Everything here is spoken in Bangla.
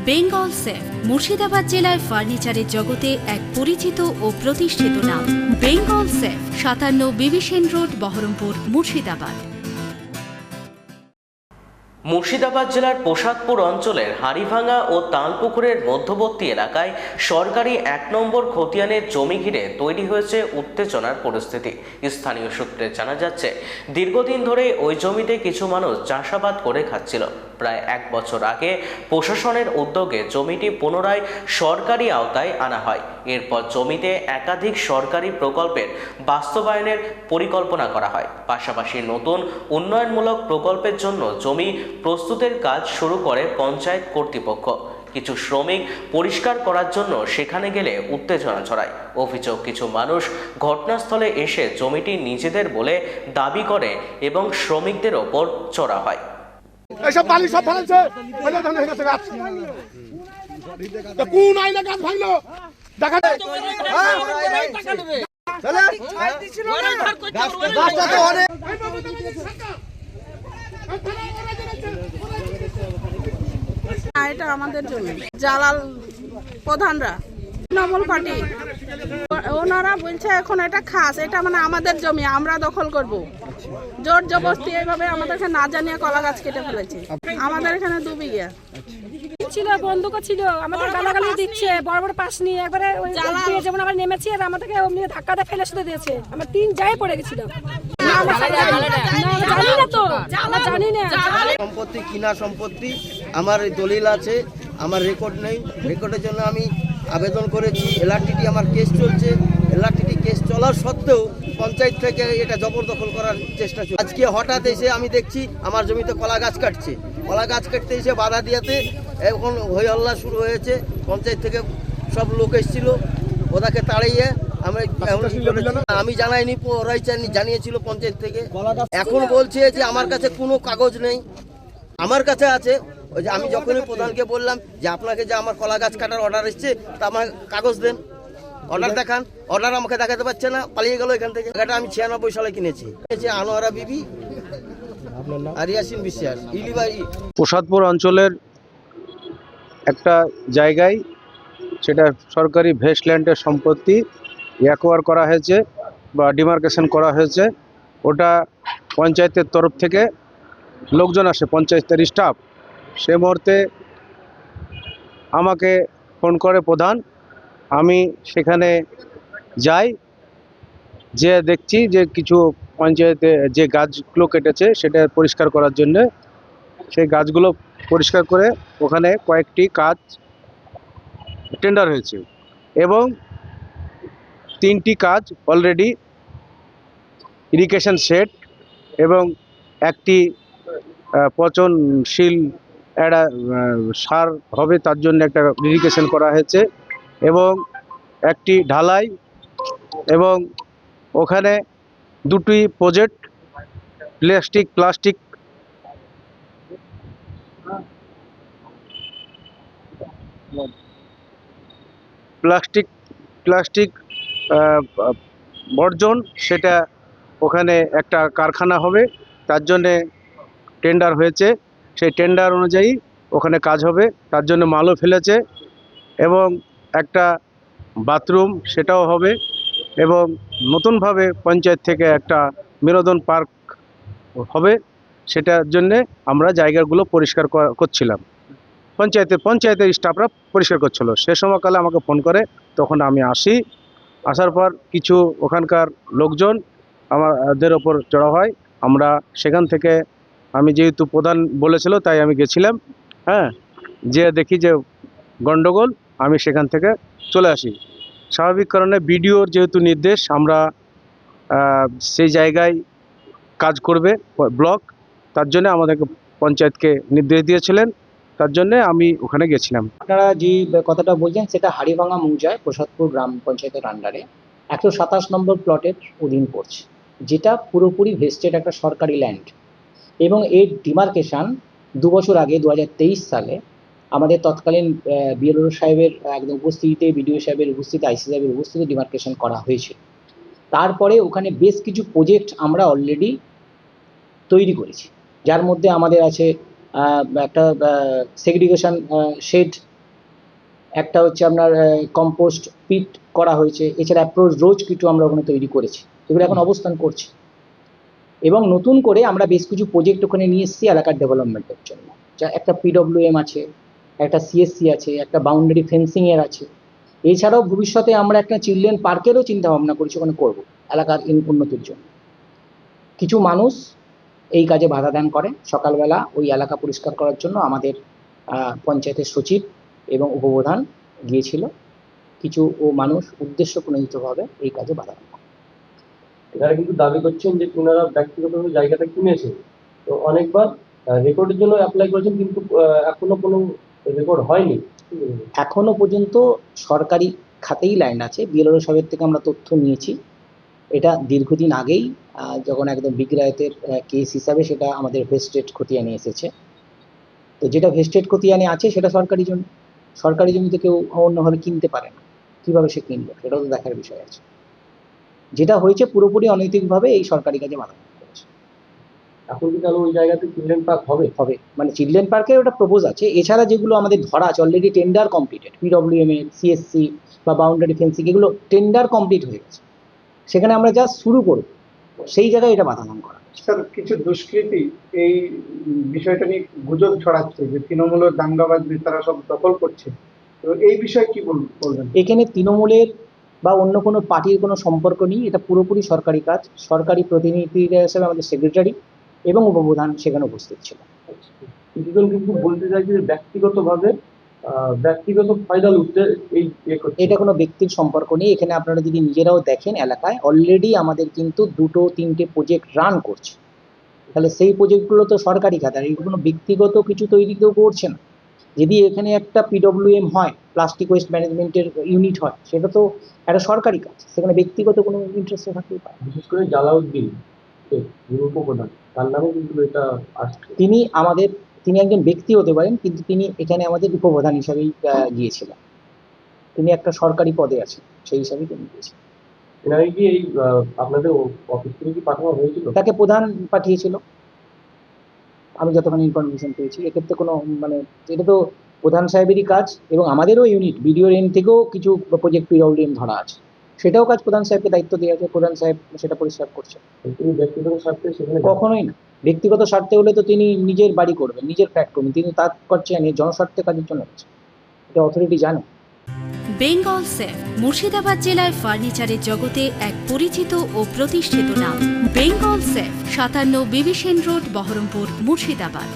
বেঙ্গল সেফ মুর্শিদাবাদ জেলায় ফার্নিচারের জগতে এক পরিচিত ও প্রতিষ্ঠিত নাম। বেঙ্গল সেফ ৫৭ বিবি সেন রোড, বহরমপুর, মুর্শিদাবাদ। মুর্শিদাবাদ জেলার প্রসাদপুর অঞ্চলের হাড়িভাঙা ও তালপুকুরের মধ্যবর্তী এলাকায় সরকারি ১ নম্বর খতিয়ানের জমি ঘিরে তৈরি হয়েছে উত্তেজনার পরিস্থিতি। স্থানীয় সূত্রে জানা যাচ্ছে, দীর্ঘদিন ধরে ওই জমিতে কিছু মানুষ চাষাবাদ করে খাচ্ছিল। প্রায় ১ বছর আগে প্রশাসনের উদ্যোগে জমিটি পুনরায় সরকারি আওতায় আনা হয়। এরপর জমিতে একাধিক সরকারি প্রকল্পের বাস্তবায়নের পরিকল্পনা করা হয়। পাশাপাশি নতুন উন্নয়নমূলক প্রকল্পের জন্য জমি প্রস্তুতের কাজ শুরু করে পঞ্চায়েত কর্তৃপক্ষ। কিছু শ্রমিক পরিষ্কার করার জন্য সেখানে গেলে উত্তেজনা ছড়ায়। অভিযোগ, কিছু মানুষ ঘটনাস্থলে এসে জমিটি নিজেদের বলে দাবি করে এবং শ্রমিকদের ওপর চড়া হয়। এইসব বালি সব ফেলেছে, কোন আইনে গাছ ভাঙলো দেখা যায়। এটা আমাদের জমি। জালাল প্রধানরা তৃণমূল পার্টি, ওনারা বলছে এখন এটা খাস, এটা মানে আমাদের জমি, আমরা দখল করব। জোর জবরদস্তি এইভাবে আমাদেরকে না জানিয়ে কলা গাছ কেটে ফেলেছে। আমাদের এখানে 2 বিঘা ছিল, বন্ধুকও ছিল, আমাদের গালাগালি দিচ্ছে, বড় বড় পাশ নিয়ে একবারে ওই যেমন আমরা নেমেছি আর আমাদেরকে অমনি ধাক্কা দিয়ে ফেলে শুধু দিয়েছে। আমরা 3 জায়গায় পড়ে গেছিলাম। সম্পত্তি কিনা সম্পত্তি আমার দলিল আছে, আমার রেকর্ড নেই। রেকর্ডের জন্য আমি আবেদন করেছি। এলআরটিটি আমার কেস চলছে। এলআরটিটি কেস চলার সত্ত্বেও পঞ্চায়েত থেকে এটা জবরদখল করার চেষ্টা চলছে। আজকে হঠাৎ এসে আমি দেখছি আমার জমিতে কলা গাছ কাটছে। কলা গাছ কাটতে এসে বাধা দিয়াতে এখন হই হল্লা শুরু হয়েছে। পঞ্চায়েত থেকে সব লোক এসেছিল, ওদেরকে তাড়িয়ে আমি জানাইনি, ওরাই জানিয়েছিল পঞ্চায়েত থেকে। এখন বলছে যে আমার কাছে কোনো কাগজ নেই। আমার কাছে আছে, ওই যে আমি যখনই প্রধানকে বললাম যে আপনাকে যে আমার কলা গাছ কাটার অর্ডার এসছে, তা আমার কাগজ দেন, অর্ডার দেখান। অর্ডার আমাকে দেখাতে পারছে না, পালিয়ে গেল এখান থেকে। এটা আমি 96 সালে কিনেছি। আনোয়ারা বিবি আর ইয়াসিন বিশ্বাস, ইলিবাড়ি। প্রসাদপুর অঞ্চলের একটা জায়গায়, সেটা সরকারি ভেস্টল্যান্ডের সম্পত্তি অ্যাকোয়ার করা হয়েছে বা ডিমার্কেশন করা হয়েছে। ওটা পঞ্চায়েতের তরফ থেকে লোকজন আসে, পঞ্চায়েতের স্টাফ। সে মুহূর্তে আমাকে ফোন করে প্রধান। আমি সেখানে যাই, যে দেখছি যে কিছু পঞ্চায়েতে যে গাছগুলো কেটেছে সেটা পরিষ্কার করার জন্য। সেই গাছগুলো পরিষ্কার করে ওখানে কয়েকটি কাজ টেন্ডার হয়েছে এবং 3টি কাজ অলরেডি ইরিগেশন সেট এবং একটি পচনশীল সার হবে, তার জন্য একটা ইরিগেশন করা হয়েছে এবং একটি ঢালাই এবং ওখানে 2টি প্রজেক্ট প্লাস্টিক বর্জন, সেটা ওখানে একটা কারখানা হবে, তার জন্যে টেন্ডার হয়েছে। সেই টেন্ডার অনুযায়ী ওখানে কাজ হবে, তার জন্য মালও ফেলেছে এবং একটা বাথরুম সেটাও হবে এবং নতুনভাবে পঞ্চায়েত থেকে একটা বিনোদন পার্ক হবে। সেটার জন্যে আমরা জায়গাগুলো পরিষ্কার করছিলাম। পঞ্চায়েতের স্টাফরা পরিষ্কার করছিল। সে সময়কালে আমাকে ফোন করে, তখন আমি আসি। আসার পর কিছু ওখানকার লোকজন আমাদের ওপর চড়া হয়। আমরা সেখান থেকে, আমি যেহেতু প্রধান বলেছিল তাই আমি গেছিলাম। যে দেখি যে গন্ডগোল, আমি সেখান থেকে চলে আসি। স্বাভাবিক কারণে বিডিওর যেহেতু নির্দেশ, আমরা সেই জায়গায় কাজ করবে ব্লক, তার জন্য আমাদেরকে পঞ্চায়েতকে নির্দেশ দিয়েছিলেন, তার জন্যে আমি ওখানে গেছিলাম। আপনারা যে কথাটা বলছেন সেটা হাড়িভাঙা মৌজায় প্রসাদপুর গ্রাম পঞ্চায়েতের আন্ডারে 127 নম্বর প্লটের অধীন পড়ছে, যেটা পুরোপুরি ভেস্টেড একটা সরকারি ল্যান্ড। এবং এর ডিমার্কেশন 2 বছর আগে 2023 সালে আমাদের তৎকালীন বিএলও সাহেবের একদম উপস্থিতিতে, বিডিও সাহেবের উপস্থিতি, আইসি সাহেবের উপস্থিতিতে ডিমার্কেশন করা হয়েছিল। তারপরে ওখানে বেশ কিছু প্রজেক্ট আমরা অলরেডি তৈরি করেছি, যার মধ্যে আমাদের আছে একটা সেগ্রিগেশন শেড একটা হচ্ছে আপনার কম্পোস্ট পিট করা হয়েছে, এছাড়া অ্যাপ্রোচ রোজ কিটও আমরা ওখানে তৈরি করেছি, এগুলো এখন অবস্থান করছে। এবং নতুন করে আমরা বেশ কিছু প্রজেক্ট ওখানে নিয়ে এসেছি এলাকার ডেভেলপমেন্টের জন্য, যা একটা পিডব্লিউএম আছে, একটা সিএসসি আছে, একটা বাউন্ডারি ফেন্সিংয়ের আছে। এছাড়াও ভবিষ্যতে আমরা একটা চিলড্রেন পার্কেরও চিন্তা ভাবনা করছি ওখানে করব এলাকার উন্নতির জন্য। কিছু মানুষ এই কাজে বাধা দান করে। সকালবেলা ওই এলাকা পরিষ্কার করার জন্য আমাদের পঞ্চায়েতের সচিব এবং উপপ্রধান গিয়েছিল। কিছু মানুষ উদ্দেশ্য প্রণোদিতভাবে এই কাজে বাধা দান করে। এনারা কিন্তু দাবি করছেন যে ওনারা ব্যক্তিগতভাবে জায়গাটা কিনেছে, তো অনেকবার রেকর্ডের জন্য অ্যাপ্লাই করেছেন, কিন্তু এখনো কোনো রেকর্ড হয়নি। এখনো পর্যন্ত সরকারি খাতেই ল্যান্ড আছে। বিএলআরও সাহেবের থেকে আমরা তথ্য নিয়েছি, এটা দীর্ঘদিন আগেই যখন একদম বিগ্রায়তের কেস হিসাবে সেটা আমাদের ভেস্টেড খতিয়ানে এসেছে। তো যেটা ভেস্টেড খতিয়ানে আছে সেটা সরকারি জমি, সরকারি জমিতে কেউ অন্যভাবে কিনতে পারে না। কীভাবে সে কিনবে সেটাও তো দেখার বিষয় আছে। যেটা হয়েছে পুরোপুরি অনৈতিকভাবে এই সরকারি কাজে বাধা করেছে। এখন কি তাহলে ওই জায়গাতে চিলড্রেন পার্ক হবে? হবে, মানে চিলড্রেন পার্কের ওটা প্রপোজ আছে। এছাড়া যেগুলো আমাদের ধরা আছে অলরেডি টেন্ডার কমপ্লিটেড, পিডব্লিউএম এর, সিএসসি বা বাউন্ডারি ফেন্সিং, এগুলো টেন্ডার কমপ্লিট হয়ে গেছে, সেখানে আমরা জাস্ট শুরু করব, সেই জায়গায় এটা বাধা দান করা। স্যার, কিছু দুষ্কৃতী এই বিষয়টা নিয়ে গুজব ছড়াচ্ছে যে তৃণমূলের দাঙ্গাবাজ নেতারা সব দখল করছে, তো এই বিষয়ে কি বলবেন? এখানে তৃণমূলের বা অন্য কোনো পার্টির কোনো সম্পর্ক নেই, এটা পুরোপুরি সরকারি কাজ। সরকারি প্রতিনিধি হিসেবে আমাদের সেক্রেটারি এবং উপপ্রধান সেখানে উপস্থিত ছিল। কিছুজন কিন্তু বলতে চাইছে যে ব্যক্তিগতভাবে ব্যক্তিগত ফায়দা লুটতে এই এটা কোনো ব্যক্তির সম্পর্ক নেই। এখানে আপনারা যদি নিজেরাও দেখেন এলাকায় অলরেডি আমাদের কিন্তু 2-3টে প্রজেক্ট রান করছে, তাহলে সেই প্রজেক্টগুলো তো সরকারি খাত, আর এগুলো কোনো ব্যক্তিগত কিছু তৈরি কেউ করছে না। যদি এখানে একটা পিডব্লিউএম হয়, প্লাস্টিক ওয়েস্ট ম্যানেজমেন্টের ইউনিট হয়, সেটা তো একটা সরকারি কাজ, সেখানে ব্যক্তিগত কোনো ইন্টারেস্ট থাকতেই পারে। বিশেষ করে জালাউদ্দিন উপপ্রধান, তার নামে কিন্তু এটা আসছে। তিনি একজন ব্যক্তি হতে পারেন, কিন্তু তিনি এখানে আমাদের উপপ্রধান হিসাবেই গিয়েছিলেন। তিনি একটা সরকারি পদে আছেন, সেই হিসাবেই তিনি গিয়েছিলেন। এনারে কি এই আপনাদের অফিস থেকে কি পাঠানো হয়েছিল? তাকে প্রধান পাঠিয়েছিল, আমি যতখানি ইনফরমেশন পেয়েছি। এক্ষেত্রে কোনো মানে এটা তো প্রধান সাহেবেরই কাজ, এবং আমাদেরও ইউনিট বিডিওর এন্ড থেকেও কিছু প্রজেক্ট পিডব্লিউএম ধরা আছে, সেটাও কাজ প্রধান সাহেবকে দায়িত্ব দেওয়া আছে, প্রধান সাহেব সেটা পরিষ্কার করছে। তিনি ব্যক্তিগত স্বার্থে সেখানে কখনোই না। ব্যক্তিগত স্বার্থে হলে তো তিনি নিজের বাড়ি করবেন, নিজের ফ্ল্যাট করবেন, তিনি তার করছে জনস্বার্থে কাজের জন্য হচ্ছে, এটা অথরিটি জানে। বেঙ্গল সেফ মুর্শিদাবাদ জেলায় ফার্নিচারের জগতে এক পরিচিত ও প্রতিষ্ঠিত নাম। Bengal safe 57 বিবিসেন road, Baharampur, Murshidabad.